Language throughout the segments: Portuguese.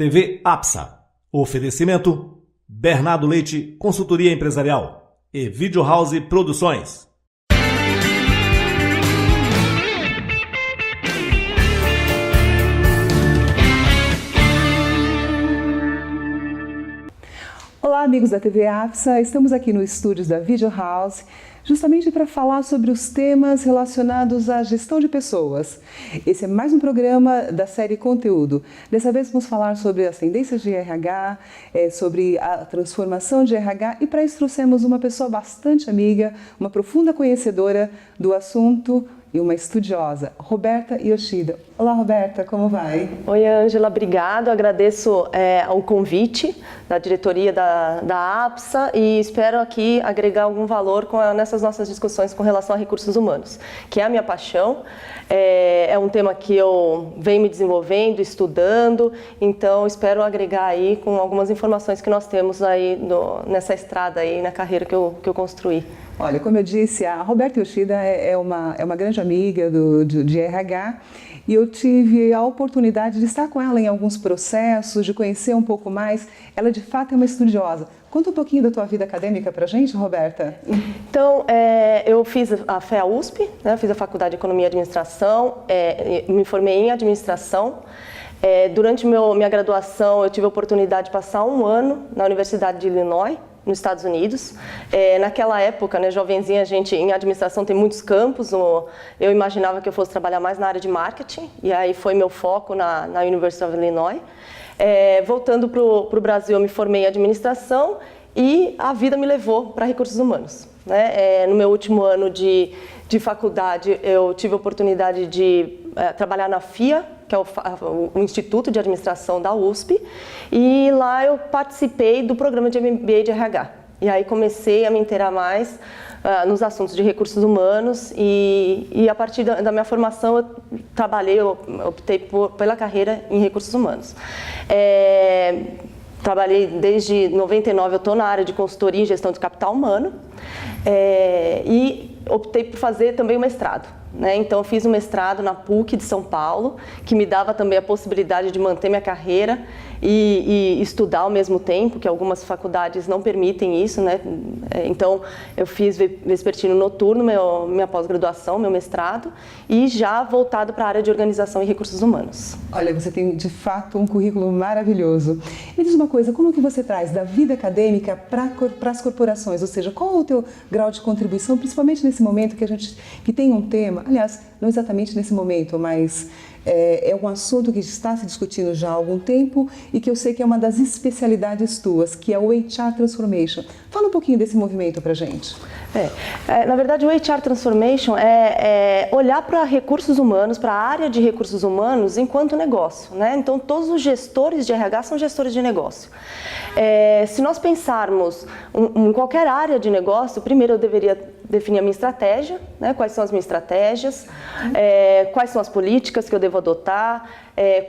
TV APSA. Oferecimento Bernardo Leite, Consultoria Empresarial e Video House Produções. Olá, amigos da TV APSA, estamos aqui no estúdio da Video House justamente para falar sobre os temas relacionados à gestão de pessoas. Esse é mais um programa da série Conteúdo. Dessa vez vamos falar sobre as tendências de RH, sobre a transformação de RH, e para isso trouxemos uma pessoa bastante amiga, uma profunda conhecedora do assunto e uma estudiosa, Roberta Yoshida. Olá, Roberta, como vai? Oi, Ângela, obrigado. Agradeço o convite da diretoria da APSA e espero aqui agregar algum valor nessas nossas discussões com relação a recursos humanos, que é a minha paixão. É um tema que eu venho me desenvolvendo, estudando, então espero agregar aí com algumas informações que nós temos aí nessa estrada aí, na carreira que eu construí. Olha, como eu disse, a Roberta Yoshida é uma grande amiga de RH, e eu tive a oportunidade de estar com ela em alguns processos, de conhecer um pouco mais. Ela, de fato, é uma estudiosa. Conta um pouquinho da tua vida acadêmica pra gente, Roberta. Então, eu fiz a FEA USP, né? Fiz a Faculdade de Economia e Administração, me formei em Administração. Durante minha graduação, eu tive a oportunidade de passar um ano na Universidade de Illinois, nos Estados Unidos. Naquela época, né, jovenzinha, a gente em administração tem muitos campos. Eu imaginava que eu fosse trabalhar mais na área de marketing, e aí foi meu foco na University of Illinois. Voltando para o Brasil, eu me formei em administração e a vida me levou para recursos humanos, né? No meu último ano de faculdade, eu tive a oportunidade de trabalhar na FIA, que é o Instituto de Administração da USP, e lá eu participei do programa de MBA de RH. E aí comecei a me inteirar mais nos assuntos de recursos humanos, e a partir da minha formação eu optei pela carreira em recursos humanos. Trabalhei desde 99, eu estou na área de consultoria em gestão de capital humano, e optei por fazer também o mestrado, né? Então eu fiz um mestrado na PUC de São Paulo, que me dava também a possibilidade de manter minha carreira e estudar ao mesmo tempo, que algumas faculdades não permitem isso, né? Então eu fiz vespertino noturno, minha pós-graduação, meu mestrado, e já voltado para a área de organização e recursos humanos. Olha, você tem de fato um currículo maravilhoso. Me diz uma coisa, como que você traz da vida acadêmica para as corporações? Ou seja, qual é o teu grau de contribuição, principalmente nesse momento que tem um tema, aliás, não exatamente nesse momento, mas é um assunto que está se discutindo já há algum tempo e que eu sei que é uma das especialidades tuas, que é o HR Transformation. Fala um pouquinho desse movimento para a gente. Na verdade, o HR Transformation é olhar para recursos humanos, para a área de recursos humanos enquanto negócio, né? Então, todos os gestores de RH são gestores de negócio. Se nós pensarmos em qualquer área de negócio, primeiro eu deveria definir a minha estratégia, né? Quais são as minhas estratégias, quais são as políticas que eu devo adotar,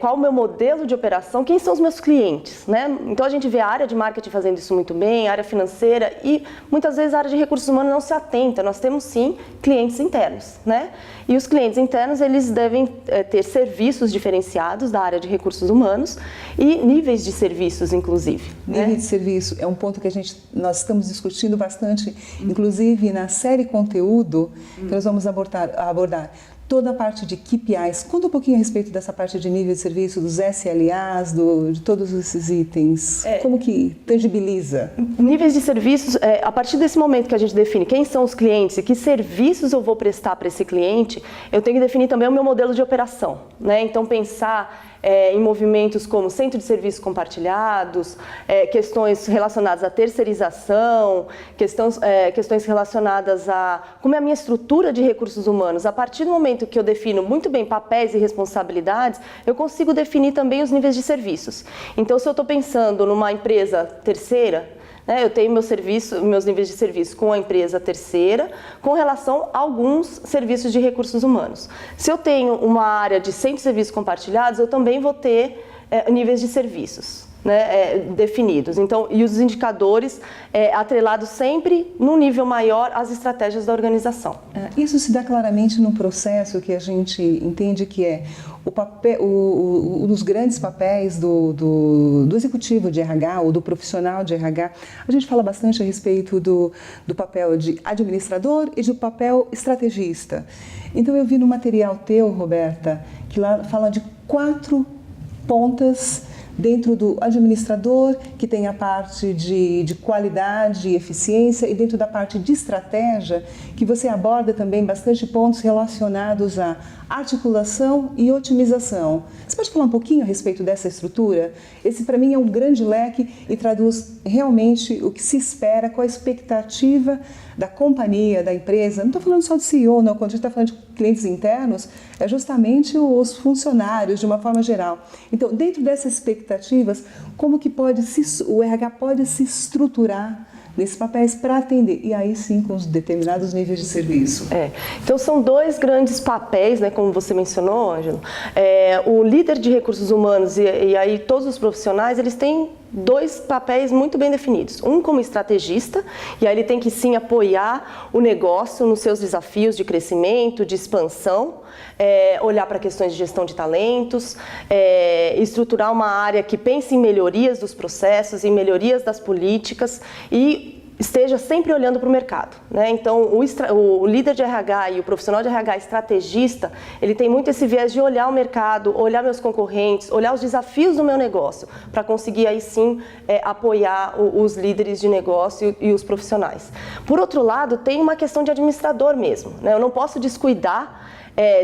qual o meu modelo de operação, quem são os meus clientes, né? Então a gente vê a área de marketing fazendo isso muito bem, a área financeira, e muitas vezes a área de recursos humanos não se atenta. Nós temos sim clientes internos, né? E os clientes internos, eles devem ter serviços diferenciados da área de recursos humanos e níveis de serviços, inclusive. Nível de serviço é um ponto que nós estamos discutindo bastante, inclusive na série Conteúdo, que nós vamos abordar toda a parte de KPIs. Conta um pouquinho a respeito dessa parte de nível de serviço, dos SLAs, de todos esses itens. Como que tangibiliza? Níveis de serviços, a partir desse momento que a gente define quem são os clientes e que serviços eu vou prestar para esse cliente, eu tenho que definir também o meu modelo de operação, né? Então pensar em movimentos como centro de serviços compartilhados, questões relacionadas à terceirização, questões relacionadas a como é a minha estrutura de recursos humanos. A partir do momento que eu defino muito bem papéis e responsabilidades, eu consigo definir também os níveis de serviços. Então, se eu estou pensando numa empresa terceira, eu tenho meus níveis de serviço com a empresa terceira, com relação a alguns serviços de recursos humanos. Se eu tenho uma área de centro de serviços compartilhados, eu também vou ter níveis de serviços. né, definidos. Então, e os indicadores atrelados sempre no nível maior às estratégias da organização. Isso se dá claramente no processo que a gente entende que é o papel, um dos grandes papéis do executivo de RH ou do profissional de RH. A gente fala bastante a respeito do papel de administrador e do papel estrategista. Então eu vi no material teu, Roberta, que lá fala de 4 pontas dentro do administrador, que tem a parte de qualidade e eficiência, e dentro da parte de estratégia, que você aborda também bastante pontos relacionados à articulação e otimização. Você pode falar um pouquinho a respeito dessa estrutura? Esse, para mim, é um grande leque e traduz realmente o que se espera, qual a expectativa da companhia, da empresa. Não estou falando só de CEO, não. Quando a gente está falando de clientes internos, é justamente os funcionários, de uma forma geral. Então, dentro dessas expectativas, como que o RH pode se estruturar nesses papéis para atender, e aí sim com os determinados níveis de serviço. Então são 2 grandes papéis, né, como você mencionou, Ângelo. O líder de recursos humanos e aí todos os profissionais, eles têm 2 papéis muito bem definidos. Um como estrategista, e aí ele tem que sim apoiar o negócio nos seus desafios de crescimento, de expansão, olhar para questões de gestão de talentos, estruturar uma área que pense em melhorias dos processos, em melhorias das políticas e esteja sempre olhando para o mercado, né? Então, o líder de RH e o profissional de RH estrategista, ele tem muito esse viés de olhar o mercado, olhar meus concorrentes, olhar os desafios do meu negócio, para conseguir aí sim apoiar os líderes de negócio e os profissionais. Por outro lado, tem uma questão de administrador mesmo, né? Eu não posso descuidar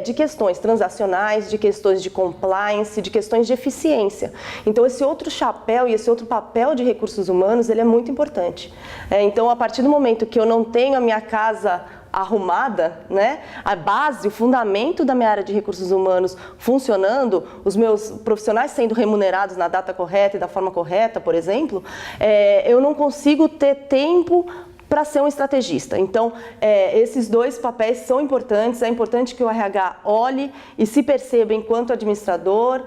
de questões transacionais, de questões de compliance, de questões de eficiência. Então, esse outro chapéu e esse outro papel de recursos humanos, ele é muito importante. Então, a partir do momento que eu não tenho a minha casa arrumada, né, a base, o fundamento da minha área de recursos humanos funcionando, os meus profissionais sendo remunerados na data correta e da forma correta, por exemplo, eu não consigo ter tempo para ser um estrategista. Então, esses 2 papéis são importantes, é importante que o RH olhe e se perceba enquanto administrador,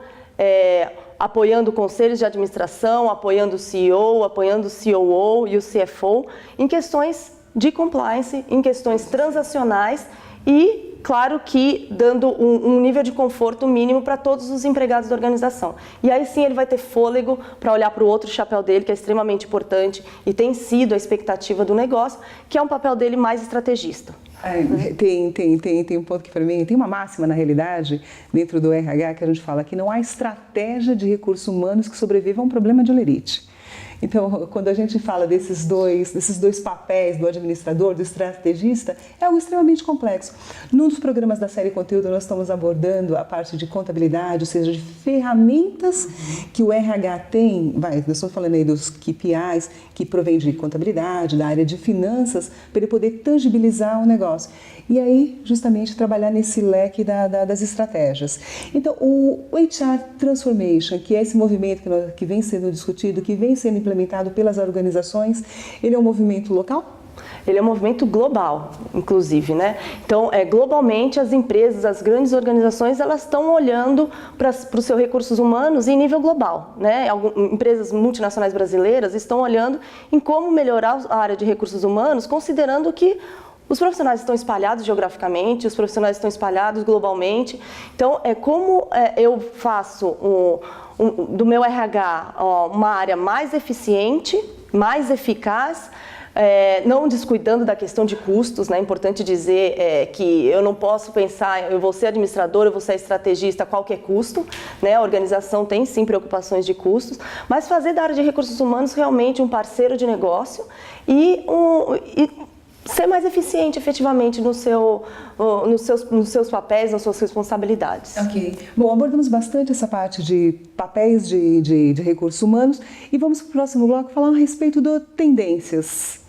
apoiando conselhos de administração, apoiando o CEO, apoiando o COO e o CFO, em questões de compliance, em questões transacionais e, claro que dando um nível de conforto mínimo para todos os empregados da organização. E aí sim ele vai ter fôlego para olhar para o outro chapéu dele, que é extremamente importante e tem sido a expectativa do negócio, que é um papel dele mais estrategista. Tem um ponto que para mim, tem uma máxima na realidade, dentro do RH, que a gente fala que não há estratégia de recursos humanos que sobreviva a um problema de holerite. Então, quando a gente fala desses dois papéis, do administrador, do estrategista, é algo extremamente complexo. Num dos programas da série Conteúdo, nós estamos abordando a parte de contabilidade, ou seja, de ferramentas que o RH tem, nós estamos falando aí dos KPIs, que provém de contabilidade, da área de finanças, para ele poder tangibilizar o negócio. E aí, justamente, trabalhar nesse leque das estratégias. Então, o HR Transformation, que é esse movimento que vem sendo discutido, que vem sendo implementado pelas organizações, ele é um movimento local? Ele é um movimento global, inclusive, né? Então, globalmente, as empresas, as grandes organizações, elas estão olhando para os seus recursos humanos em nível global, né? Empresas multinacionais brasileiras estão olhando em como melhorar a área de recursos humanos, considerando que os profissionais estão espalhados geograficamente, os profissionais estão espalhados globalmente. Então, como eu faço do meu RH uma área mais eficiente, mais eficaz, não descuidando da questão de custos, né? É importante dizer que eu não posso pensar, eu vou ser administrador, eu vou ser estrategista a qualquer custo, né? A organização tem sim preocupações de custos, mas fazer da área de recursos humanos realmente um parceiro de negócio e ser mais eficiente efetivamente nos seus papéis, nas suas responsabilidades. Ok. Bom, abordamos bastante essa parte de papéis de recursos humanos e vamos para o próximo bloco falar a respeito de tendências.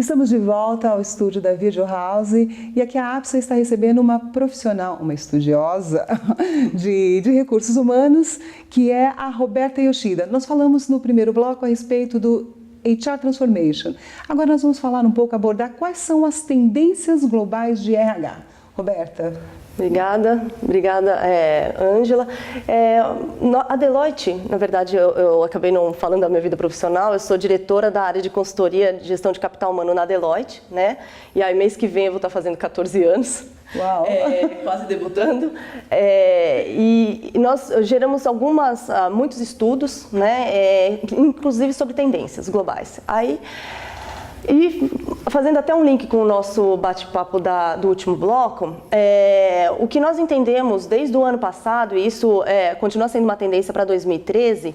Estamos de volta ao estúdio da Video House e aqui a APSA está recebendo uma profissional, uma estudiosa de recursos humanos, que é a Roberta Yoshida. Nós falamos no primeiro bloco a respeito do HR Transformation. Agora nós vamos falar um pouco, abordar quais são as tendências globais de RH. Roberta. Obrigada, Ângela. A Deloitte, na verdade, eu acabei não falando da minha vida profissional, eu sou diretora da área de consultoria de gestão de capital humano na Deloitte, né? E aí mês que vem eu vou estar fazendo 14 anos. Uau! Quase debutando. E nós geramos muitos estudos, né? Inclusive sobre tendências globais. E fazendo até um link com o nosso bate-papo do último bloco, o que nós entendemos desde o ano passado, e isso continua sendo uma tendência para 2013,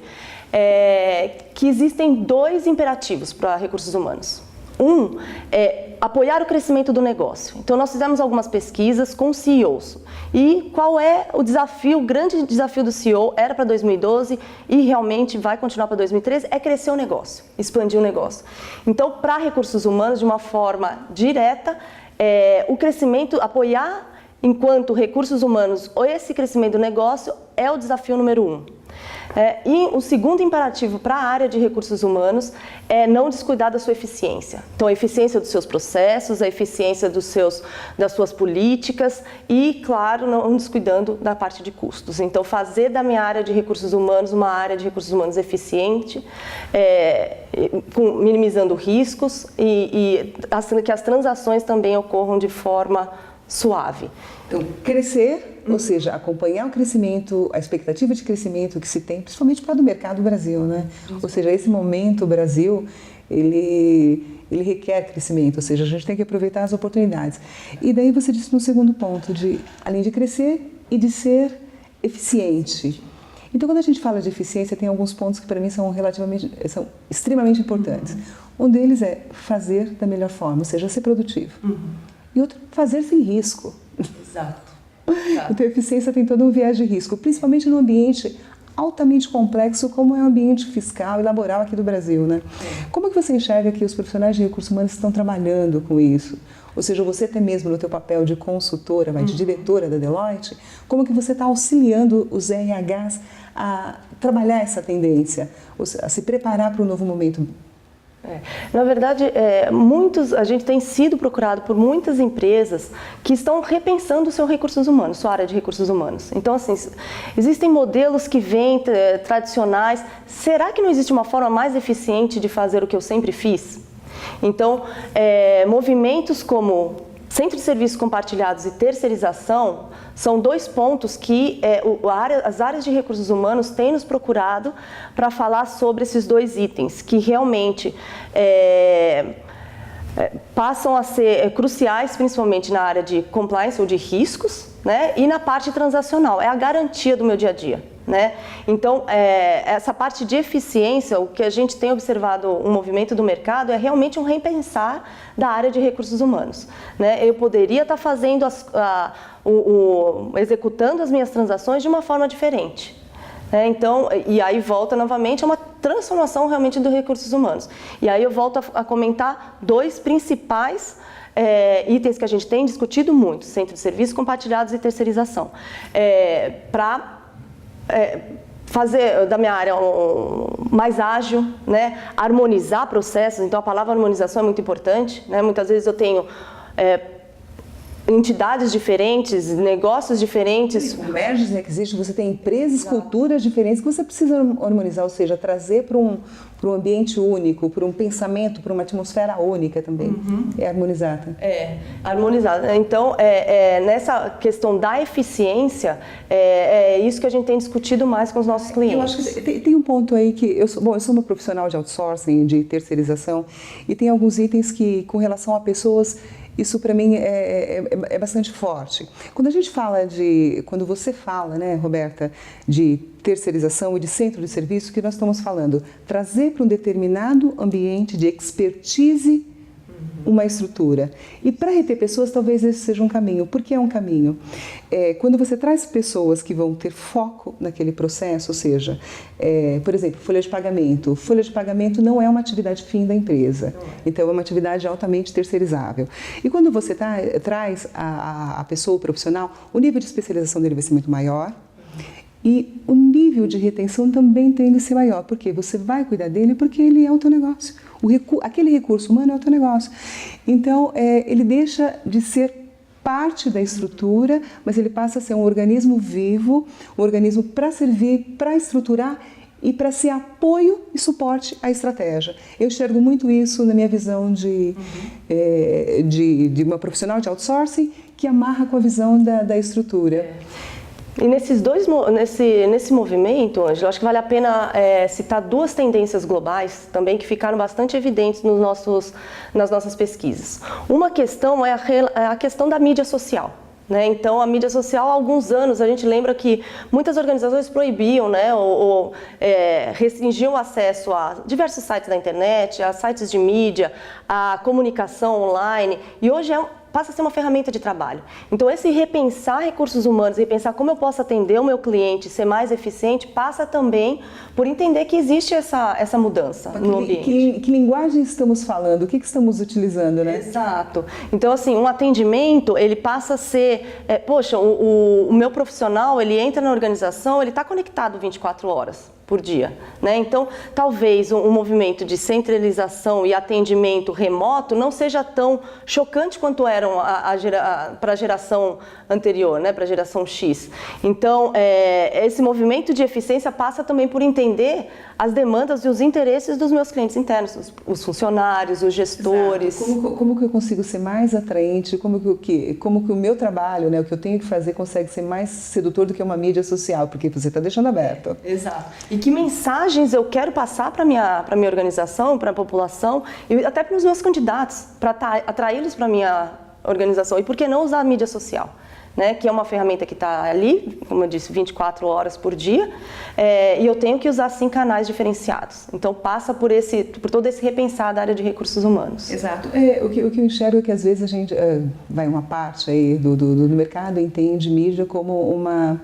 que existem 2 imperativos para recursos humanos. Um é apoiar o crescimento do negócio. Então, nós fizemos algumas pesquisas com CEOs. E qual é o desafio, o grande desafio do CEO, era para 2012 e realmente vai continuar para 2013, é crescer o negócio, expandir o negócio. Então, para recursos humanos, de uma forma direta, o crescimento, apoiar enquanto recursos humanos, esse crescimento do negócio é o desafio número 1. E o segundo imperativo para a área de recursos humanos é não descuidar da sua eficiência. Então, a eficiência dos seus processos, a eficiência das suas políticas e, claro, não descuidando da parte de custos. Então, fazer da minha área de recursos humanos uma área de recursos humanos eficiente, minimizando riscos e que as transações também ocorram de forma suave. Então, crescer, ou seja, acompanhar o crescimento, a expectativa de crescimento que se tem, principalmente para o mercado Brasil, né? Ou seja, esse momento o Brasil, ele requer crescimento, ou seja, a gente tem que aproveitar as oportunidades. E daí você disse no segundo ponto, além de crescer e de ser eficiente. Então, quando a gente fala de eficiência, tem alguns pontos que para mim são extremamente importantes. Um deles é fazer da melhor forma, ou seja, ser produtivo. E outro, fazer sem risco. Exato. Então, a eficiência tem todo um viés de risco, principalmente num ambiente altamente complexo como é o ambiente fiscal e laboral aqui do Brasil, né? Como é que você enxerga que os profissionais de recursos humanos estão trabalhando com isso? Ou seja, você até mesmo no teu papel de consultora, de diretora da Deloitte, como que você está auxiliando os RHs a trabalhar essa tendência, a se preparar para um novo momento? Na verdade, a gente tem sido procurado por muitas empresas que estão repensando o seu recursos humanos, sua área de recursos humanos. Então, assim, existem modelos que vêm tradicionais. Será que não existe uma forma mais eficiente de fazer o que eu sempre fiz? Então, movimentos como centro de serviços compartilhados e terceirização são 2 pontos que as áreas de recursos humanos têm nos procurado para falar sobre esses 2 itens, que realmente passam a ser cruciais, principalmente na área de compliance ou de riscos, né? E na parte transacional, é a garantia do meu dia a dia. Né? Então, essa parte de eficiência, o que a gente tem observado, um movimento do mercado, é realmente um repensar da área de recursos humanos. Né? Eu poderia estar fazendo executando as minhas transações de uma forma diferente. Né? Então, e aí volta novamente a uma transformação realmente dos recursos humanos. E aí eu volto a comentar 2 principais itens que a gente tem discutido muito: centro de serviços compartilhados e terceirização. Para fazer da minha área mais ágil, né? Harmonizar processos. Então, a palavra harmonização é muito importante. Né? Muitas vezes eu tenho entidades diferentes, negócios diferentes. Converge os requisitos, você tem empresas, culturas diferentes que você precisa harmonizar, ou seja, trazer para um ambiente único, para um pensamento, para uma atmosfera única também. É harmonizar. Tá? Harmonizar. Então, nessa questão da eficiência, isso que a gente tem discutido mais com os nossos clientes. Eu acho que tem um ponto aí que eu sou uma profissional de outsourcing, de terceirização, e tem alguns itens que, com relação a pessoas, isso para mim é bastante forte. Quando você fala, né, Roberta, de terceirização e de centro de serviço, que nós estamos falando, trazer para um determinado ambiente de expertise uma estrutura. E para reter pessoas, talvez esse seja um caminho. Por que é um caminho? Quando você traz pessoas que vão ter foco naquele processo, ou seja, por exemplo, folha de pagamento. Folha de pagamento não é uma atividade fim da empresa, então é uma atividade altamente terceirizável. E quando você traz a pessoa, o profissional, o nível de especialização dele vai ser muito maior. E o nível de retenção também tende a ser maior, porque você vai cuidar dele porque ele é o teu negócio. Aquele recurso humano é o teu negócio. Então, ele deixa de ser parte da estrutura, mas ele passa a ser um organismo vivo, um organismo para servir, para estruturar e para ser apoio e suporte à estratégia. Eu enxergo muito isso na minha visão de uma profissional de outsourcing que amarra com a visão da estrutura. E nesse movimento, Ângela, acho que vale a pena citar duas tendências globais também que ficaram bastante evidentes nas nossas pesquisas. Uma questão é a questão da mídia social. Então, a mídia social, há alguns anos, a gente lembra que muitas organizações proibiam, ou restringiam o acesso a diversos sites da internet, a sites de mídia, a comunicação online, e hoje passa a ser uma ferramenta de trabalho. Então, esse repensar recursos humanos, repensar como eu posso atender o meu cliente, ser mais eficiente, passa também por entender que existe essa mudança no ambiente. Que linguagem estamos falando? O que estamos utilizando, né? Exato. Então, assim, um atendimento, ele passa a ser... o meu profissional, ele entra na organização, ele está conectado 24 horas por dia, Então, talvez um movimento de centralização e atendimento remoto não seja tão chocante quanto eram para a geração anterior, para a geração X. Então, esse movimento de eficiência passa também por entender as demandas e os interesses dos meus clientes internos, os funcionários, os gestores. Como que eu consigo ser mais atraente, como que o meu trabalho, o que eu tenho que fazer consegue ser mais sedutor do que uma mídia social, porque você está deixando aberto. Exato. E que mensagens eu quero passar para a minha organização, para a população e até para os meus candidatos, para atraí-los para a minha organização. E por que não usar a mídia social? Que é uma ferramenta que está ali, como eu disse, 24 horas por dia, e eu tenho que usar, sim, canais diferenciados. Então, passa por todo esse repensar da área de recursos humanos. Exato. O que eu enxergo é que, às vezes, a gente, uma parte aí do mercado entende mídia como uma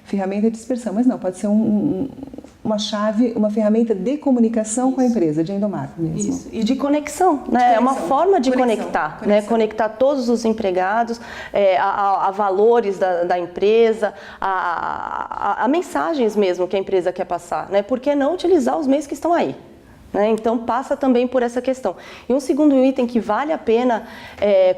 ferramenta de dispersão, mas não, pode ser uma chave, uma ferramenta de comunicação com a empresa, de endomarketing mesmo. Isso. E de conexão, É uma forma de conectar, Conectar todos os empregados a valores da empresa, a mensagens mesmo que a empresa quer passar, Por que não utilizar os meios que estão aí? Então, passa também por essa questão. E um segundo item que vale a pena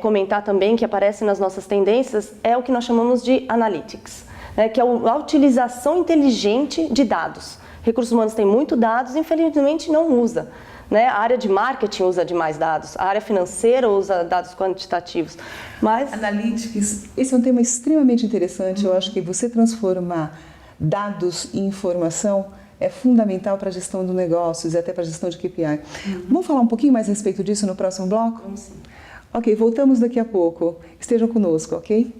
comentar também, que aparece nas nossas tendências, é o que nós chamamos de analytics, que é a utilização inteligente de dados. Recursos humanos têm muito dados, infelizmente não usa. A área de marketing usa demais dados, a área financeira usa dados quantitativos. Mas... Analytics, esse é um tema extremamente interessante. Eu acho que você transformar dados em informação é fundamental para a gestão do negócios e até para a gestão de KPI. Vamos falar um pouquinho mais a respeito disso no próximo bloco? Vamos sim. Ok, voltamos daqui a pouco. Estejam conosco, ok?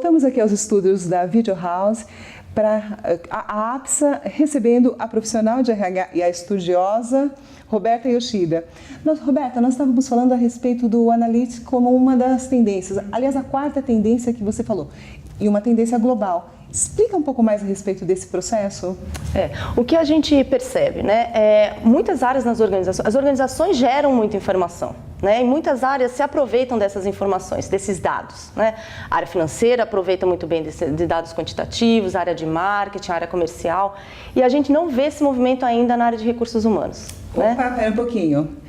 Voltamos aqui aos estúdios da Video House para a APSA recebendo a profissional de RH e a estudiosa Roberta Yoshida. Roberta, nós estávamos falando a respeito do Analytics como uma das tendências, aliás, a quarta tendência que você falou, e uma tendência global. Explica um pouco mais a respeito desse processo. O que a gente percebe, né, muitas áreas nas organizações, as organizações geram muita informação, né, e muitas áreas se aproveitam dessas informações, desses dados, né. A área financeira aproveita muito bem de dados quantitativos, a área de marketing, a área comercial, e a gente não vê esse movimento ainda na área de recursos humanos. Opa, pera um pouquinho.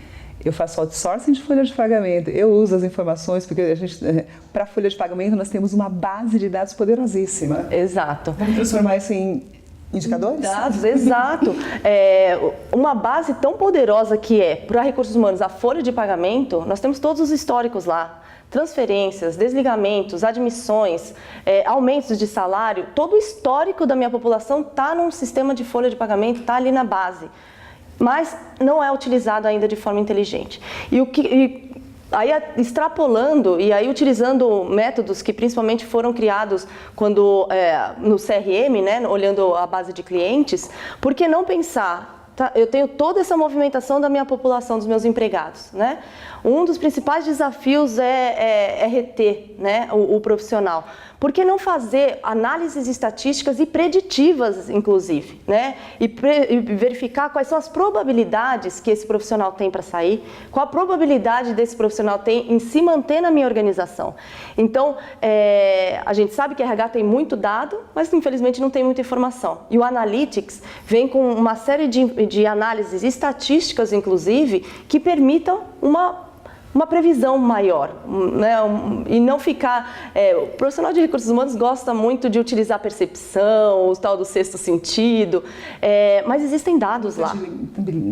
Eu faço outsourcing de folha de pagamento, eu uso as informações, porque para folha de pagamento nós temos uma base de dados poderosíssima. Exato. Vamos transformar isso em indicadores? Dados, exato. Uma base tão poderosa que para recursos humanos a folha de pagamento, nós temos todos os históricos lá. Transferências, desligamentos, admissões, aumentos de salário, todo o histórico da minha população está num sistema de folha de pagamento, está ali na base. Mas não é utilizado ainda de forma inteligente. Aí, extrapolando e aí utilizando métodos que principalmente foram criados quando no CRM, né, olhando a base de clientes, por que não pensar? Eu tenho toda essa movimentação da minha população, dos meus empregados, né? Um dos principais desafios é reter, né, o profissional. Por que não fazer análises estatísticas e preditivas, inclusive, né? E verificar quais são as probabilidades que esse profissional tem para sair, qual a probabilidade desse profissional tem em se manter na minha organização. Então, a gente sabe que RH tem muito dado, mas infelizmente não tem muita informação. E o Analytics vem com uma série de análises estatísticas, inclusive, que permitam uma previsão maior, né? E não ficar... o profissional de recursos humanos gosta muito de utilizar a percepção, o tal do sexto sentido, mas existem dados lá.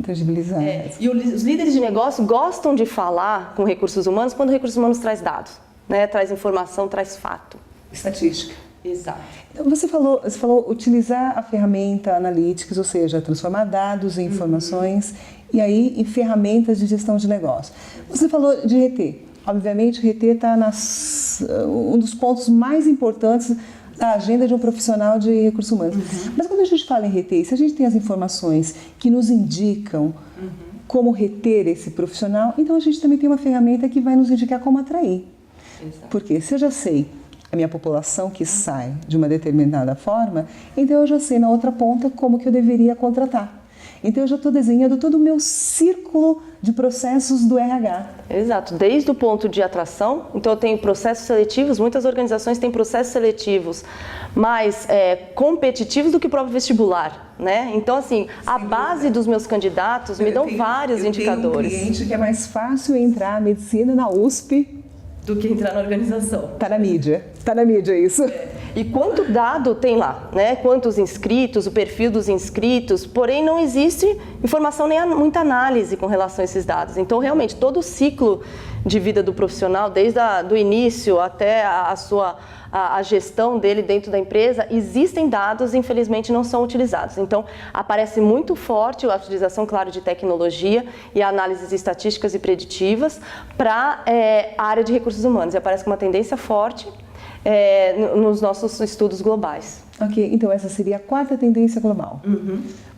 Tangibilizar. E os líderes de negócio gostam de falar com recursos humanos quando recursos humanos traz dados, né? Traz informação, traz fato. Estatística. Exato. Você falou utilizar a ferramenta Analytics, ou seja, transformar dados em informações e aí em ferramentas de gestão de negócio. Você falou de reter. Obviamente, reter está um dos pontos mais importantes da agenda de um profissional de recursos humanos. Mas quando a gente fala em reter, se a gente tem as informações que nos indicam como reter esse profissional, então a gente também tem uma ferramenta que vai nos indicar como atrair. Exato. Porque se eu já sei a minha população que sai de uma determinada forma, então eu já sei na outra ponta como que eu deveria contratar. Então eu já estou desenhando todo o meu círculo de processos do RH. Exato, desde o ponto de atração, então eu tenho processos seletivos, muitas organizações têm processos seletivos mais competitivos do que o próprio vestibular, né? Então assim, a base dos meus candidatos me dão vários indicadores. Eu tenho um cliente que é mais fácil entrar a medicina na USP do que entrar na organização. Tá na mídia isso. E quanto dado tem lá, né? Quantos inscritos, o perfil dos inscritos, porém não existe informação nem muita análise com relação a esses dados. Então, realmente, todo o ciclo de vida do profissional, desde o início até a gestão dele dentro da empresa, existem dados e infelizmente não são utilizados. Então, aparece muito forte a utilização, claro, de tecnologia e análises estatísticas e preditivas para a área de recursos humanos. E aparece com uma tendência forte nos nossos estudos globais. Ok, então essa seria a quarta tendência global.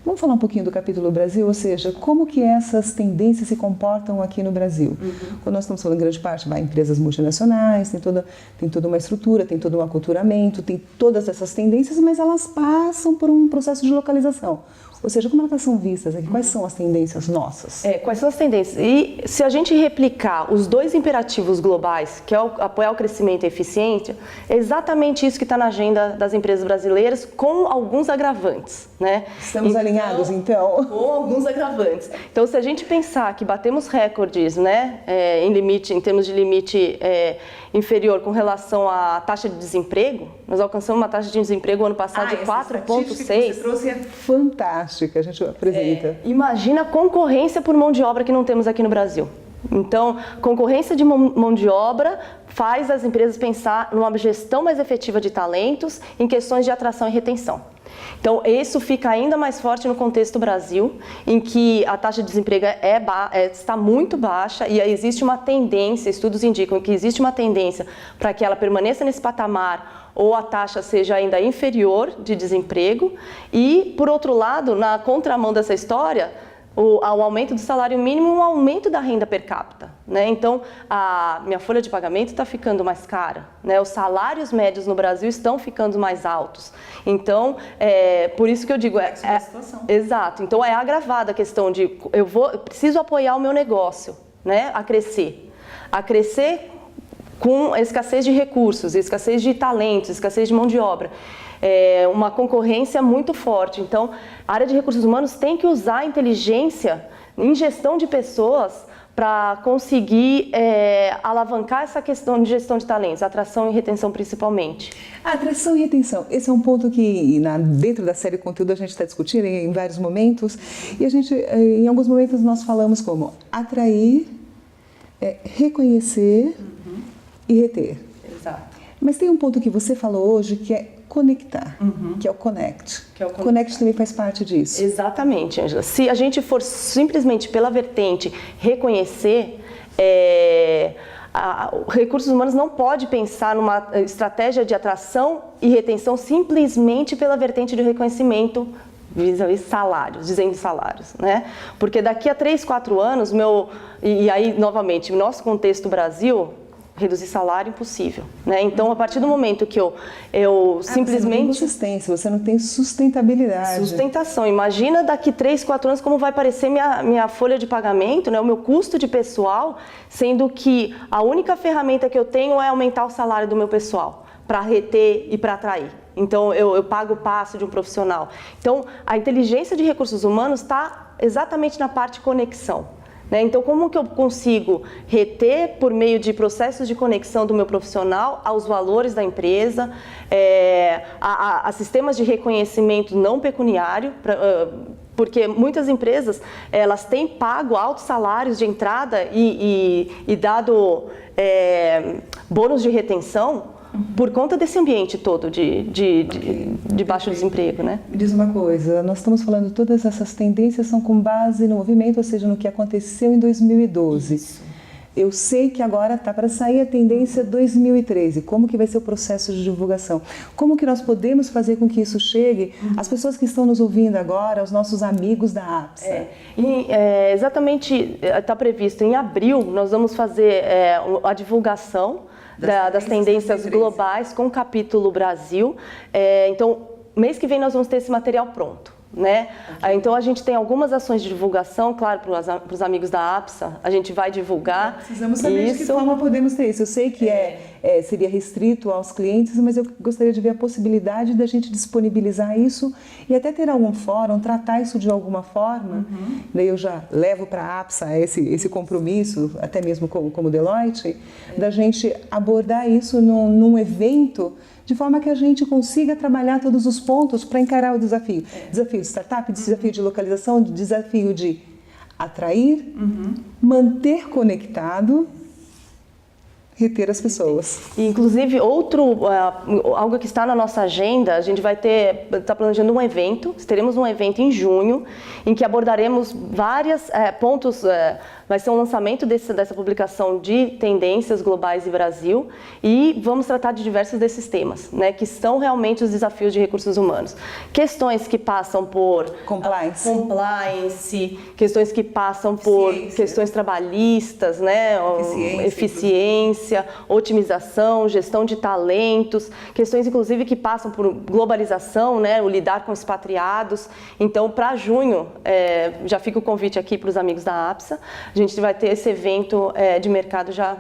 Vamos falar um pouquinho do capítulo Brasil, ou seja, como que essas tendências se comportam aqui no Brasil. Quando nós estamos falando em grande parte, empresas multinacionais, tem toda uma estrutura, tem todo um aculturamento, tem todas essas tendências, mas elas passam por um processo de localização. Ou seja, como elas são vistas aqui? Quais são as tendências nossas? Quais são as tendências? E se a gente replicar os dois imperativos globais, que é apoiar o crescimento e a eficiência, é exatamente isso que está na agenda das empresas brasileiras, com alguns agravantes, né? Estamos alinhados, então? Com alguns agravantes. Então, se a gente pensar que batemos recordes, né, em termos de limite inferior com relação à taxa de desemprego, nós alcançamos uma taxa de desemprego ano passado de 4,6%. Que você trouxe é fantástica, a gente apresenta. Imagina a concorrência por mão de obra que não temos aqui no Brasil. Então, concorrência de mão de obra faz as empresas pensar numa gestão mais efetiva de talentos em questões de atração e retenção. Então, isso fica ainda mais forte no contexto Brasil, em que a taxa de desemprego está muito baixa e existe uma tendência, estudos indicam que existe uma tendência para que ela permaneça nesse patamar ou a taxa seja ainda inferior de desemprego. E, por outro lado, na contramão dessa história, o aumento do salário mínimo e um aumento da renda per capita, né? Então, a minha folha de pagamento está ficando mais cara, né? Os salários médios no Brasil estão ficando mais altos. Então, por isso que eu digo... Exato. Então, é agravada a questão de eu preciso apoiar o meu negócio, né? A crescer com escassez de recursos, escassez de talentos, escassez de mão de obra. Uma concorrência muito forte. Então, a área de recursos humanos tem que usar a inteligência em gestão de pessoas para conseguir alavancar essa questão de gestão de talentos, atração e retenção principalmente. Atração e retenção, esse é um ponto que dentro da série Conteúdo a gente está discutindo em vários momentos, e a gente, em alguns momentos nós falamos como atrair, reconhecer e reter. Exato. Mas tem um ponto que você falou hoje que é conectar, que é o connect. Connect também faz parte disso. Exatamente, Ângela. Se a gente for simplesmente pela vertente reconhecer, recursos humanos não pode pensar numa estratégia de atração e retenção simplesmente pela vertente de reconhecimento vis-à-vis salários, dizendo salários, né? Porque daqui a 3, 4 anos, e aí novamente, no nosso contexto Brasil, reduzir salário impossível, né? Então, a partir do momento que eu simplesmente... Você não tem consistência, você não tem sustentabilidade. Sustentação. Imagina daqui 3, 4 anos como vai parecer minha folha de pagamento, né? O meu custo de pessoal, sendo que a única ferramenta que eu tenho é aumentar o salário do meu pessoal, para reter e para atrair. Então, eu pago o passo de um profissional. Então, a inteligência de recursos humanos está exatamente na parte conexão. Então, como que eu consigo reter por meio de processos de conexão do meu profissional aos valores da empresa, a sistemas de reconhecimento não pecuniário, porque muitas empresas elas têm pago altos salários de entrada e dado bônus de retenção por conta desse ambiente todo de baixo desemprego, né? Me diz uma coisa, nós estamos falando todas essas tendências são com base no movimento, ou seja, no que aconteceu em 2012. Isso. Eu sei que agora está para sair a tendência 2013. Como que vai ser o processo de divulgação? Como que nós podemos fazer com que isso chegue às pessoas que estão nos ouvindo agora, aos nossos amigos da APSA? Exatamente, está previsto em abril, nós vamos fazer a divulgação das tendências globais com o capítulo Brasil. Então, mês que vem nós vamos ter esse material pronto, né? Okay. Então, a gente tem algumas ações de divulgação, claro, para os amigos da APSA, a gente vai divulgar. Precisamos saber de que forma podemos ter isso. Eu sei que seria restrito aos clientes, mas eu gostaria de ver a possibilidade da gente disponibilizar isso e até ter algum fórum, tratar isso de alguma forma. Daí eu já levo para a APSA esse compromisso, até mesmo como Deloitte, da gente abordar isso num evento, de forma que a gente consiga trabalhar todos os pontos para encarar o desafio. Desafio de startup, desafio de localização, desafio de atrair, manter conectado, reter as pessoas. Inclusive, algo que está na nossa agenda, a gente está planejando um evento, teremos um evento em junho, em que abordaremos vários pontos, vai ser um lançamento dessa publicação de tendências globais e Brasil, e vamos tratar de diversos desses temas, né, que são realmente os desafios de recursos humanos. Questões que passam por compliance, questões que passam por questões trabalhistas, né, eficiência, otimização, gestão de talentos, questões inclusive que passam por globalização, né, o lidar com expatriados. Então, para junho, já fica o convite aqui para os amigos da APSA, a gente vai ter esse evento de mercado já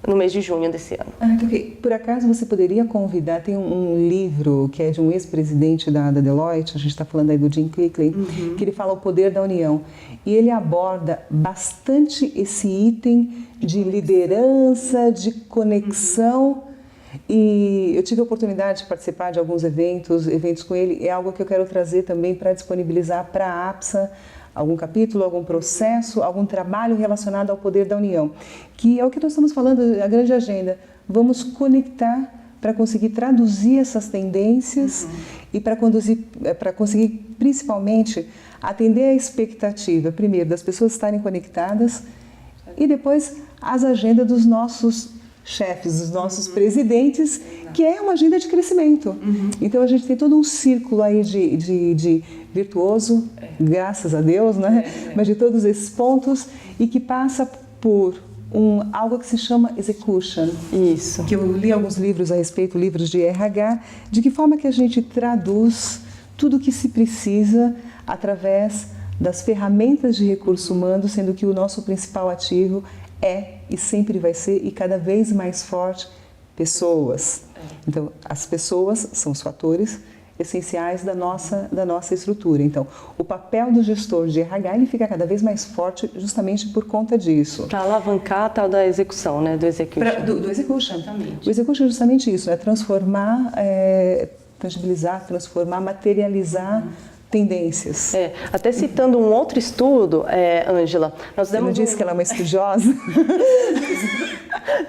no mês de junho desse ano. Okay. Por acaso você poderia convidar, tem um livro que é de um ex-presidente da Deloitte, a gente está falando aí do Jim Quigley, que ele fala o poder da união, e ele aborda bastante esse item de liderança, de conexão, e eu tive a oportunidade de participar de alguns eventos com ele, é algo que eu quero trazer também para disponibilizar para a APSA, algum capítulo, algum processo, algum trabalho relacionado ao poder da união, que é o que nós estamos falando, a grande agenda. Vamos conectar para conseguir traduzir essas tendências e para conseguir principalmente atender a expectativa, primeiro, das pessoas estarem conectadas e depois as agendas dos nossos chefes, dos nossos presidentes, que é uma agenda de crescimento. Então a gente tem todo um círculo aí de virtuoso, graças a Deus, né? Mas de todos esses pontos e que passa por algo que se chama execution. Isso. Que eu li alguns livros a respeito, livros de RH, de que forma que a gente traduz tudo o que se precisa através das ferramentas de recurso humano, sendo que o nosso principal ativo é e sempre vai ser, e cada vez mais forte, pessoas. Então, as pessoas são os fatores essenciais da nossa estrutura. Então, o papel do gestor de RH ele fica cada vez mais forte justamente por conta disso. Para alavancar a tal da execução, né? Do execution. Do execution. Exatamente. O execution é justamente isso, é transformar, tangibilizar, transformar, materializar tendências. Até citando um outro estudo, Ângela, nós Você não disse que ela é uma estudiosa?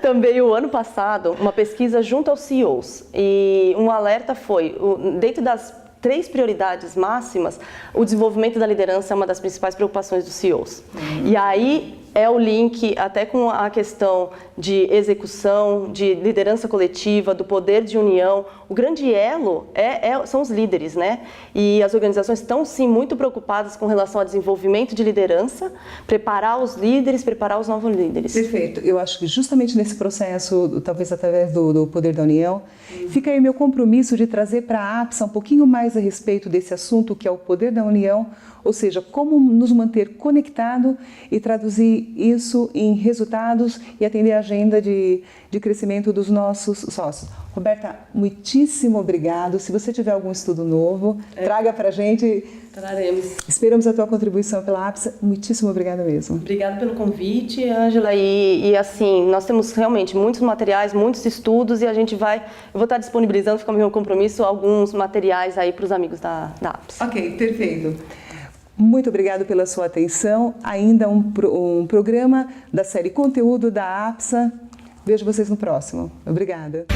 Também o ano passado, uma pesquisa junto aos CEOs, e um alerta foi, dentro das 3 prioridades máximas, o desenvolvimento da liderança é uma das principais preocupações dos CEOs. E aí é o link até com a questão de execução, de liderança coletiva, do poder de união. O grande elo são os líderes, né? E as organizações estão, sim, muito preocupadas com relação ao desenvolvimento de liderança, preparar os líderes, preparar os novos líderes. Perfeito. Eu acho que justamente nesse processo, talvez através do poder da união, fica aí meu compromisso de trazer para a APSA um pouquinho mais a respeito desse assunto, que é o poder da união, ou seja, como nos manter conectado e traduzir isso em resultados e atender a agenda de crescimento dos nossos sócios. Roberta, muitíssimo obrigado. Se você tiver algum estudo novo, traga para a gente. Traremos. Esperamos a tua contribuição pela APSA. Muitíssimo obrigada mesmo. Obrigada pelo convite, Ângela. E assim, nós temos realmente muitos materiais, muitos estudos e eu vou estar disponibilizando, fica o meu compromisso, alguns materiais aí para os amigos da APSA. Ok, perfeito. Muito obrigado pela sua atenção. Ainda um programa da série Conteúdo da APSA. Vejo vocês no próximo. Obrigada.